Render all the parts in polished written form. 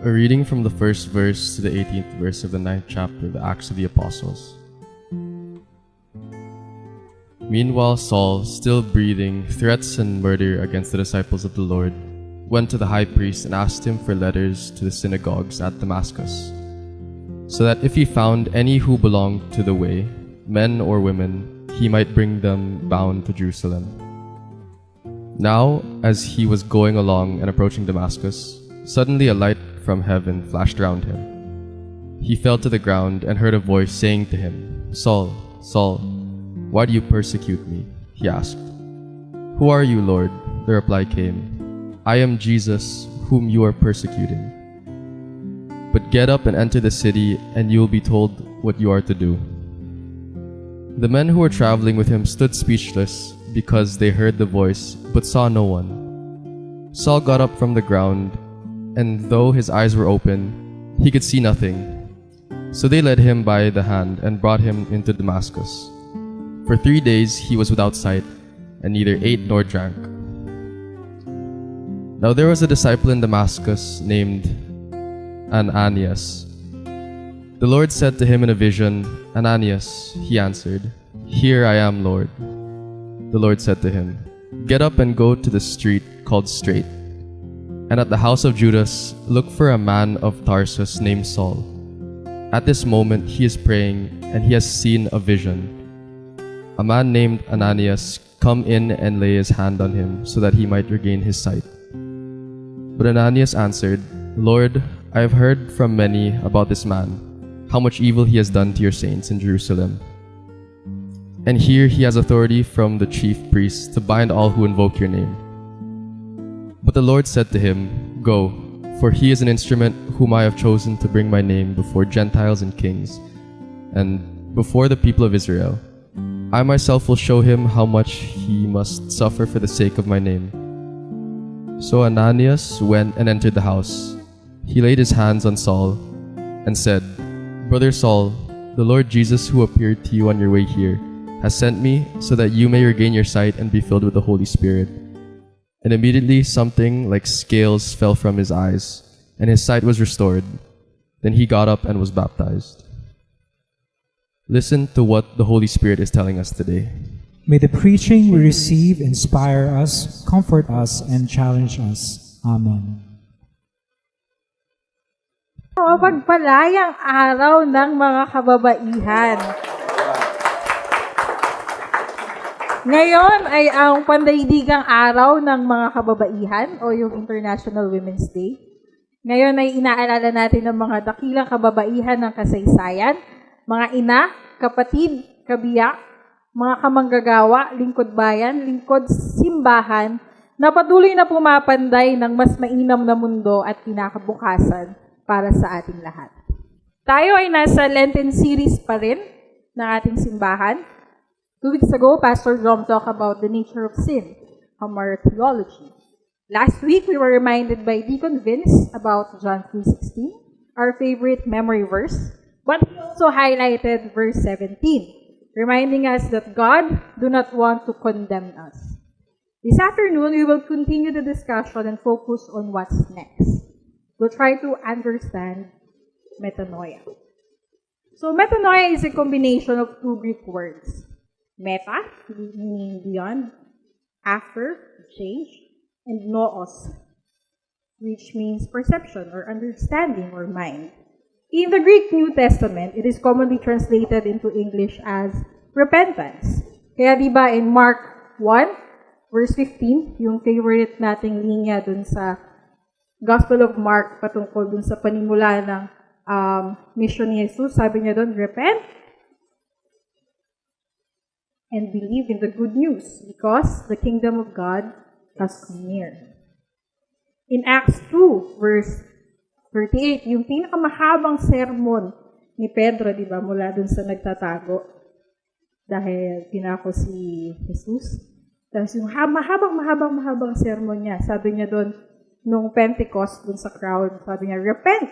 A reading from the first verse to the 18th verse of the 9th chapter of the Acts of the Apostles. Meanwhile Saul, still breathing threats and murder against the disciples of the Lord, went to the high priest and asked him for letters to the synagogues at Damascus, so that if he found any who belonged to the way, men or women, he might bring them bound to Jerusalem. Now, as he was going along and approaching Damascus, suddenly a light from heaven flashed around him. He fell to the ground and heard a voice saying to him, "Saul, Saul, why do you persecute me?" He asked. "Who are you, Lord?" The reply came, "I am Jesus, whom you are persecuting. But get up and enter the city, and you will be told what you are to do." The men who were traveling with him stood speechless because they heard the voice, but saw no one. Saul got up from the ground, and though his eyes were open, he could see nothing. So they led him by the hand and brought him into Damascus. For 3 days he was without sight, and neither ate nor drank. Now there was a disciple in Damascus named Ananias. The Lord said to him in a vision, "Ananias," he answered, "Here I am, Lord." The Lord said to him, "Get up and go to the street called Straight, and at the house of Judas look for a man of Tarsus named Saul. At this moment he is praying, and he has seen a vision. A man named Ananias come in and lay his hand on him so that he might regain his sight." But Ananias answered, "Lord, I have heard from many about this man, how much evil he has done to your saints in Jerusalem. And here he has authority from the chief priests to bind all who invoke your name." But the Lord said to him, "Go, for he is an instrument whom I have chosen to bring my name before Gentiles and kings, and before the people of Israel. I myself will show him how much he must suffer for the sake of my name." So Ananias went and entered the house. He laid his hands on Saul and said, "Brother Saul, the Lord Jesus who appeared to you on your way here has sent me so that you may regain your sight and be filled with the Holy Spirit." And immediately something like scales fell from his eyes, and his sight was restored. Then he got up and was baptized. Listen to what the Holy Spirit is telling us today. May the preaching we receive inspire us, comfort us, and challenge us. Amen. Pagpalayang araw ng mga kababaihan. Ngayon ay ang pandaigdigang araw ng mga kababaihan o yung International Women's Day. Ngayon ay inaalala natin ang mga dakilang kababaihan ng kasaysayan, mga ina, kapatid, kabiyak, mga kamanggagawa, lingkod bayan, lingkod simbahan, na patuloy na pumapanday ng mas mainam na mundo at kinakabukasan para sa ating lahat. Tayo ay nasa Lenten series pa rin ng ating simbahan. 2 weeks ago, Pastor Drom talked about the nature of sin, our theology. Last week, we were reminded by Deacon Vince about John 3:16, our favorite memory verse, but he also highlighted verse 17, reminding us that God do not want to condemn us. This afternoon, we will continue the discussion and focus on what's next. We'll try to understand metanoia. So metanoia is a combination of two Greek words. Meta, meaning beyond, after, change, and noos, which means perception or understanding or mind. In the Greek New Testament, it is commonly translated into English as repentance. Kaya diba in Mark 1, verse 15, yung favorite nating linya dun sa Gospel of Mark patungkol dun sa panimula ng mission ni Jesus, sabi niya dun, repent and believe in the good news because the kingdom of God has come near. In Acts 2, verse 38, yung pinakamahabang sermon ni Pedro, di ba, mula dun sa nagtatago dahil pinako si Jesus. Tapos yung mahabang sermon niya, sabi niya dun, nung Pentecost dun sa crowd, sabi niya, repent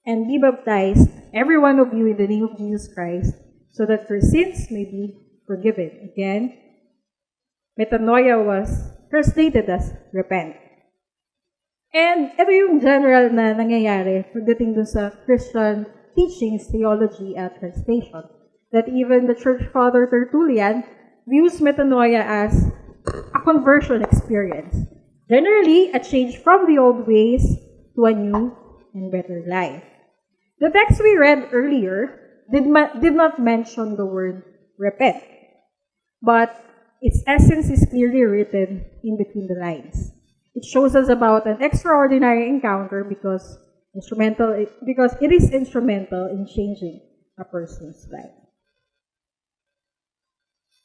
and be baptized, every one of you, in the name of Jesus Christ, so that your sins may be forgiven. Again, metanoia was translated as repent. And ito yung general na nangyayari pagdating dun sa Christian teachings, theology, at translation. That even the Church Father Tertullian views metanoia as a conversion experience. Generally, a change from the old ways to a new and better life. The text we read earlier did not mention the word repent, but its essence is clearly written in between the lines. It shows us about an extraordinary encounter because it is instrumental in changing a person's life.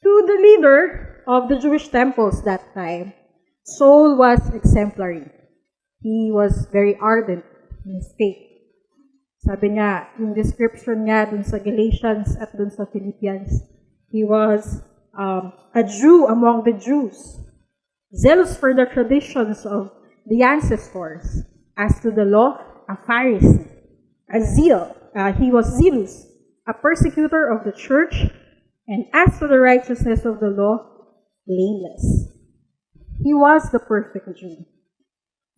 To the leader of the Jewish temples that time, Saul was exemplary. He was very ardent in his faith. Sabi nga, yung description niya dun sa Galatians at dun sa Philippians, he was a Jew among the Jews, zealous for the traditions of the ancestors. As to the law, a Pharisee. He was zealous, a persecutor of the church, and as to the righteousness of the law, blameless. He was the perfect Jew.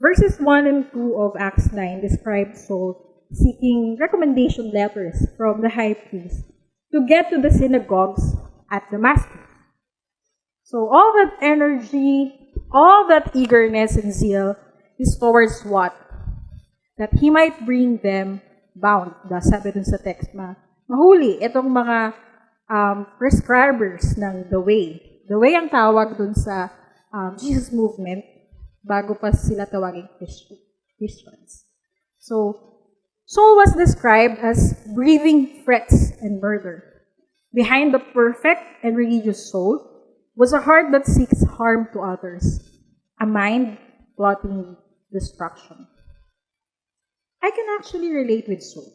Verses 1 and 2 of Acts 9 describe Saul seeking recommendation letters from the high priest to get to the synagogues at Damascus. So all that energy, all that eagerness and zeal is towards what? That he might bring them bound. Sabi dun sa text, mahuli itong mga prescribers ng the way. The way ang tawag dun sa Jesus movement bago pa sila tawaging Christians. So, Saul was described as breathing threats and murder. Behind the perfect and religious soul was a heart that seeks harm to others, a mind plotting destruction. I can actually relate with Saul.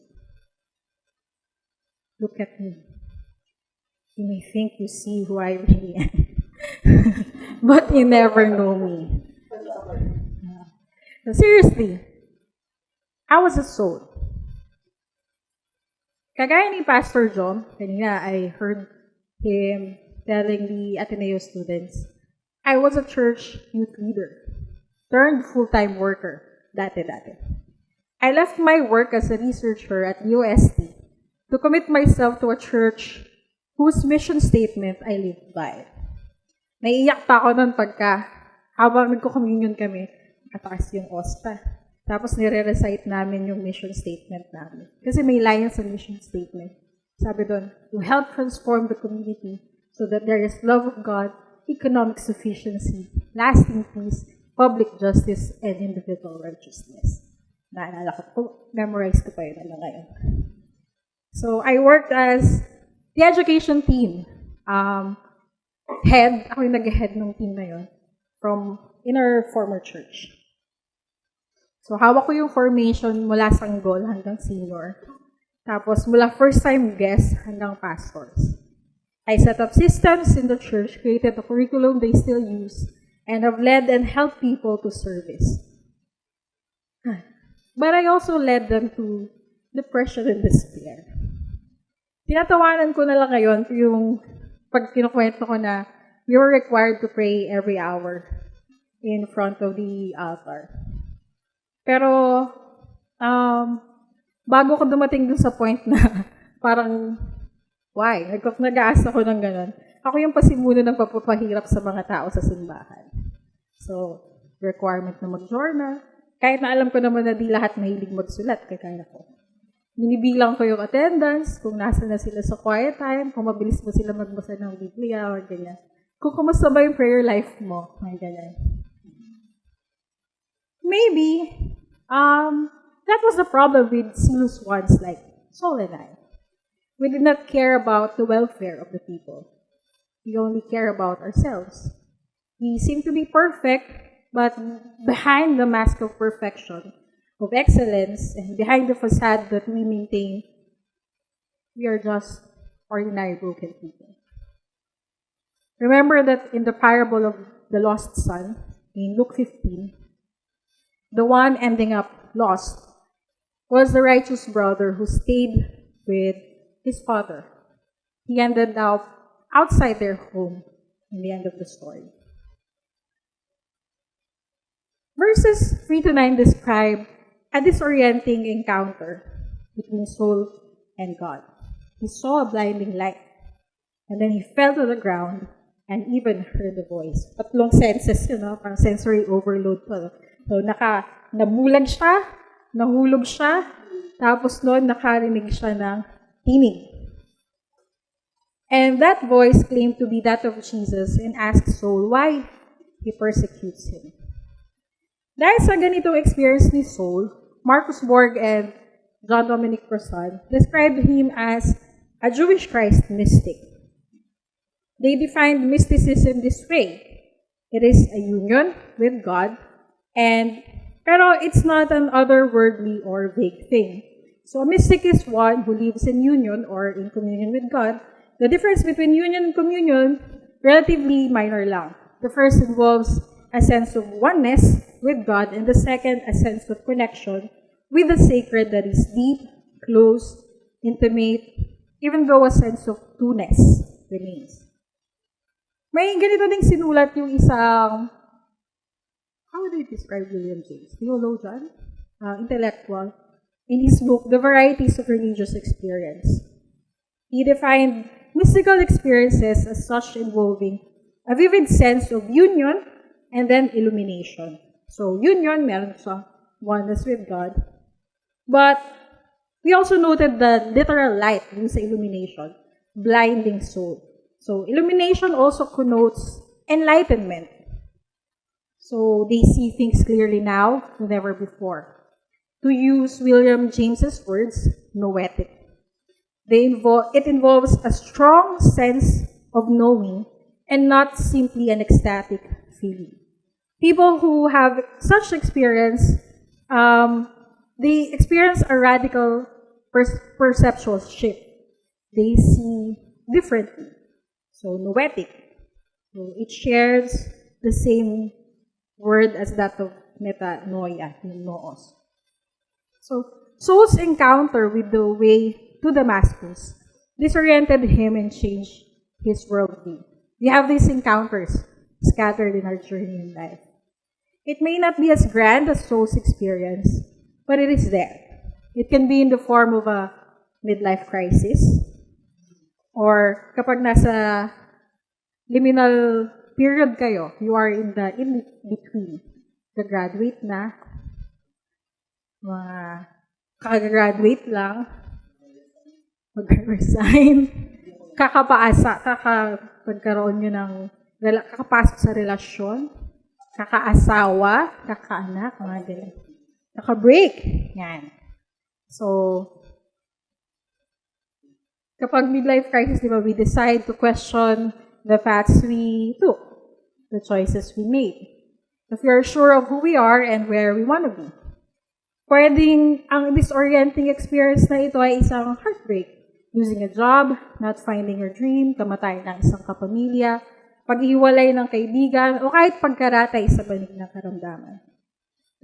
Look at me. You may think you see who I really am, but you never know me. No, seriously, I was a Saul. Kagaya ni Pastor John, kanina I heard him telling the Ateneo students, I was a church youth leader, turned full-time worker, dati. I left my work as a researcher at UST to commit myself to a church whose mission statement I lived by. Naiiyak pa ako nun habang nagko-communion kami, nakataas yung OSPA. Tapos nire-recite namin yung mission statement namin. Kasi may line sa mission statement. Sabi doon, to help transform the community so that there is love of God, economic sufficiency, lasting peace, public justice, and individual righteousness. Naalala ko po, memorize ko pa yun ngayon. So, I worked as the education team. Ako yung nag-head ng team na yun in our former church. So, hawak ko yung formation mula sanggol hanggang senior. Tapos, mula first-time guest hanggang pastors. I set up systems in the church, created a curriculum they still use, and have led and helped people to service. But I also led them to depression and despair. Tinatawanan ko na lang ngayon yung pag kinukwento ko na we were required to pray every hour in front of the altar. Pero, bago ko dumating dun sa point na parang, why? Nag-aas ako ng ganun. Ako yung pasimuno ng papapahirap sa mga tao sa simbahan. So, requirement na mag-journal. Kahit na alam ko naman na di lahat mahilig magsulat, kaya ko. Binibilang ko yung attendance, kung nasa na sila sa quiet time, kung mabilis mo sila magbasa ng Biblia or ganyan. Kung kumusta ba yung prayer life mo, may ganyan. Maybe, that was the problem with zealous ones like Saul and I. We did not care about the welfare of the people. We only care about ourselves. We seem to be perfect, but behind the mask of perfection, of excellence, and behind the facade that we maintain, we are just ordinary broken people. Remember that in the parable of the lost son, in Luke 15, the one ending up lost was the righteous brother who stayed with his father. He ended up outside their home in the end of the story. Verses 3 to 9 describe a disorienting encounter between Saul and God. He saw a blinding light, and then he fell to the ground and even heard a voice. Tatlong senses, parang sensory overload pa. So, nabulag siya, nahulog siya, tapos noon nakarinig siya ng tinig. And that voice claimed to be that of Jesus and asked Saul why he persecutes him. Dahil sa ganitong experience ni Saul, Marcus Borg and John Dominic Crossan described him as a Jewish Christ mystic. They defined mysticism this way. It is a union with God, pero it's not an otherworldly or vague thing. So a mystic is one who lives in union or in communion with God. The difference between union and communion, relatively minor lang. The first involves a sense of oneness with God, and the second, a sense of connection with the sacred that is deep, close, intimate, even though a sense of two-ness remains. May ganito ding sinulat yung isang, how would I describe William James? Theologian? Intellectual. In his book, The Varieties of Religious Experience. He defined mystical experiences as such involving a vivid sense of union and then illumination. So, union, meron siyang oneness with God. But, we also noted the literal light dun sa illumination, blinding soul. So, illumination also connotes enlightenment. So, they see things clearly now than ever before. To use William James's words, noetic. It involves a strong sense of knowing and not simply an ecstatic feeling. People who have such experience, they experience a radical perceptual shift. They see differently. So, noetic. So, it shares the same word as that of metanoia, noos. So, Saul's encounter with the way to Damascus disoriented him and changed his worldview. We have these encounters scattered in our journey in life. It may not be as grand as Saul's experience, but it is there. It can be in the form of a midlife crisis, or kapag nasa liminal period kayo, you are in the in-between. Gagraduate na, mga kakagraduate lang, mag-resign, pagkaroon nyo ng, kakapasok sa relasyon, kakaasawa, kakaanak, mga ganyan. Kaka-break, yan. So, kapag midlife crisis, di ba, we decide to question the paths we took, the choices we made. If we are sure of who we are and where we want to be. Pwedeng ang disorienting experience na ito ay isang heartbreak. Losing a job, not finding your dream, kamatay ng isang kapamilya, pag-iwalay ng kaibigan, o kahit pagkaratay sa banig ng karamdaman.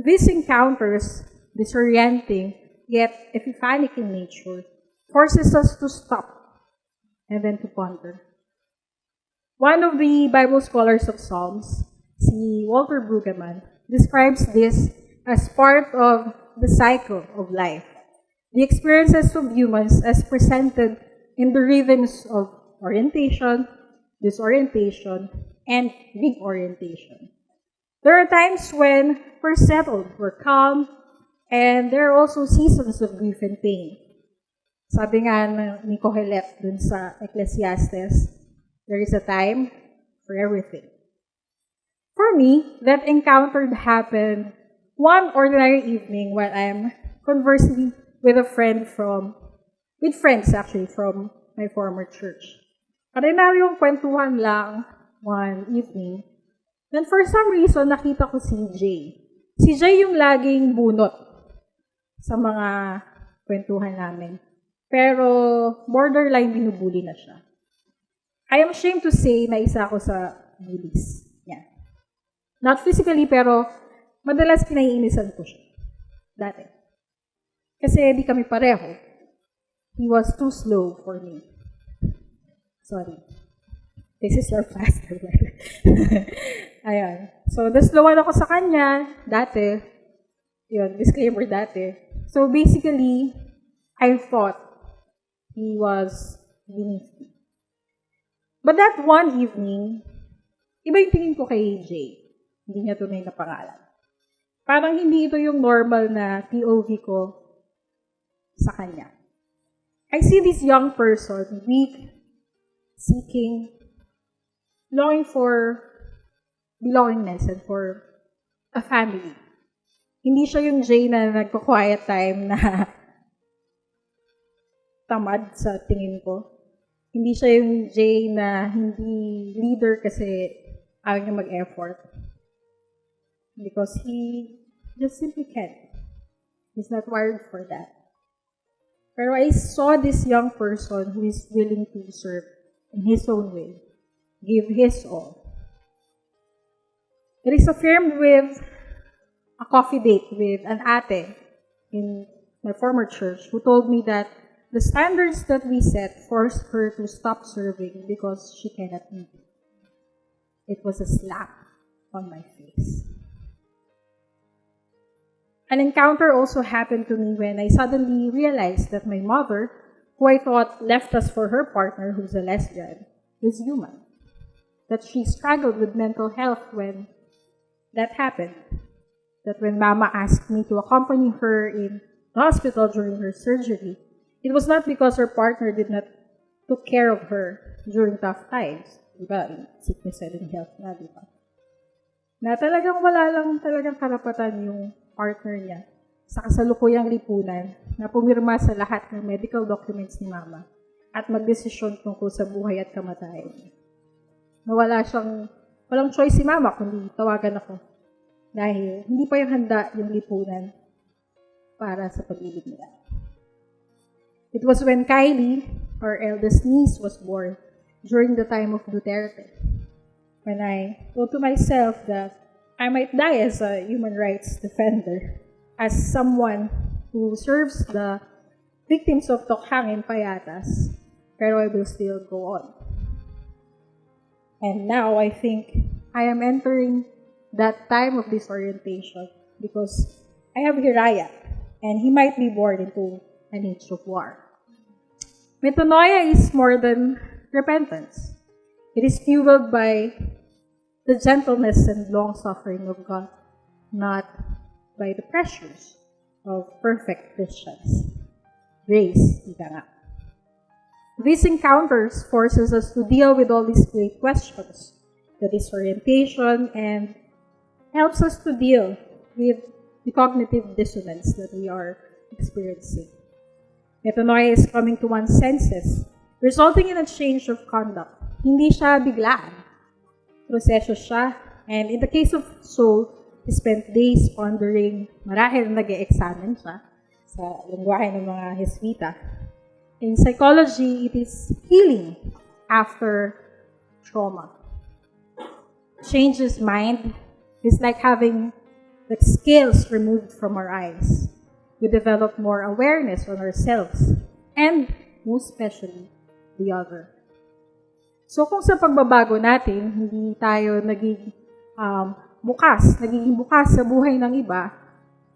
These encounters, disorienting, yet epiphanic in nature, forces us to stop and then to ponder. One of the Bible scholars of Psalms, si Walter Brueggemann, describes this as part of the cycle of life. The experiences of humans as presented in the rhythms of orientation, disorientation, and reorientation. There are times when we're settled, we're calm, and there are also seasons of grief and pain. Sabi nga ni Kohelet dun sa Ecclesiastes, there is a time for everything. For me, that encounter happened one ordinary evening while I'm conversing with friends from my former church. Ordinaryong kwentuhan lang one evening. Then for some reason, nakita ko si Jay. Si Jay yung laging bunot sa mga kwentuhan namin. Pero borderline binubuli na siya. I am ashamed to say na isa ako sa bullies. Yeah. Not physically, pero madalas kinaiinisan ko siya. Dati. Kasi di kami pareho. He was too slow for me. Sorry. This is your pastor. Ayan. So, naslowan ako sa kanya dati. Yun, disclaimer dati. So, basically, I thought he was beneath me. But that one evening, iba yung tingin ko kay Jay. Hindi niya tunay na pangalan. Parang hindi ito yung normal na POV ko sa kanya. I see this young person, weak, seeking, longing for belongingness and for a family. Hindi siya yung Jay na nagko-quiet time na tamad sa tingin ko. Hindi siya yung Jay na hindi leader kasi ayaw niya mag-effort. Because he just simply can't. He's not wired for that. Pero I saw this young person who is willing to serve in his own way, give his all. It is affirmed with a coffee date with an ate in my former church who told me that the standards that we set forced her to stop serving because she cannot eat. It was a slap on my face. An encounter also happened to me when I suddenly realized that my mother, who I thought left us for her partner, who's a lesbian, is human. That she struggled with mental health when that happened. That when Mama asked me to accompany her in the hospital during her surgery, it was not because her partner did not took care of her during tough times. Diba? In sickness and health na, diba? Na talagang wala lang talagang karapatan yung partner niya sa kasalukuyang lipunan na pumirma sa lahat ng medical documents ni Mama at magdesisyon tungkol sa buhay at kamatayan niya. Na walang choice si Mama kundi tawagan ako dahil hindi pa yung handa yung lipunan para sa pag-ibig nila. It was when Kylie, our eldest niece, was born during the time of Duterte, when I thought to myself that I might die as a human rights defender, as someone who serves the victims of Tokhang and Payatas, pero I will still go on. And now I think I am entering that time of disorientation because I have Hiraya, and he might be born into an age of war. Metanoia is more than repentance. It is fueled by the gentleness and long-suffering of God, not by the pressures of perfect Christians. Grace, ika nga. These encounters forces us to deal with all these great questions, the disorientation, and helps us to deal with the cognitive dissonance that we are experiencing. Metanoia is coming to one's senses, resulting in a change of conduct. Hindi siya biglaan. Proseso siya. And in the case of Saul, he spent days pondering, marahil nag-e-examine siya sa lingwahe ng mga Heswita. In psychology, it is healing after trauma. Changes mind is like having the scales removed from our eyes. We develop more awareness on ourselves and, most especially, the other. So kung sa pagbabago natin, hindi tayo nagiging bukas sa buhay ng iba,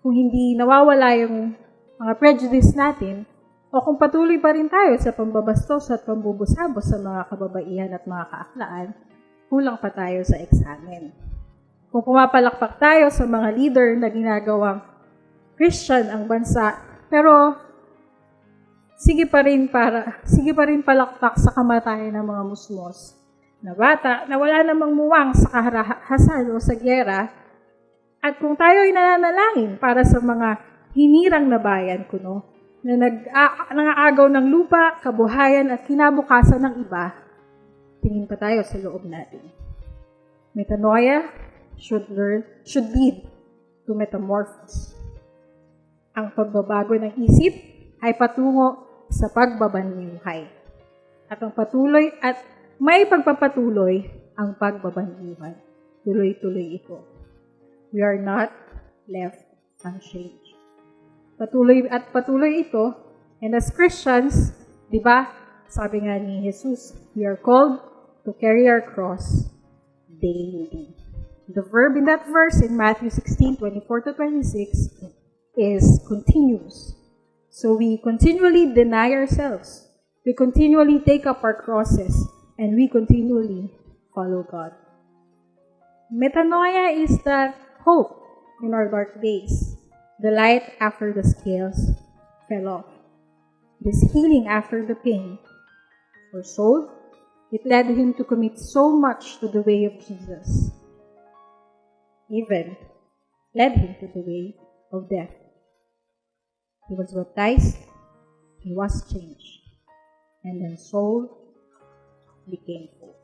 kung hindi nawawala yung mga prejudice natin, o kung patuloy pa rin tayo sa pambabastos at pambubusabos sa mga kababaihan at mga kaaklaan, kulang pa tayo sa eksamen. Kung pumapalakpak tayo sa mga leader na ginagawang Christian ang bansa, pero sige pa rin palakpak sa kamatayan ng mga musmos na bata na wala namang muwang sa kaharahasan o sa gyera. At kung tayo ay nananalangin para sa mga hinirang na bayan kuno na nangaagaw ng lupa, kabuhayan at kinabukasan ng iba, tingin pa tayo sa loob natin. Metanoia should lead to metamorphosis. Ang pagbabago ng isip ay patungo sa pagbabanyuhay. At may pagpapatuloy ang pagbabanyuhan. Tuloy-tuloy ito. We are not left unchanged. Patuloy ito. And as Christians, di ba, sabi nga ni Jesus, we are called to carry our cross daily. The verb in that verse in Matthew 16:24-26 is continuous. So we continually deny ourselves. We continually take up our crosses, and we continually follow God. Metanoia is that hope in our dark days. The light after the scales fell off. This healing after the pain. For Saul, it led him to commit so much to the way of Jesus. Even led him to the way of death. He was baptized, he was changed, and then Saul became Paul.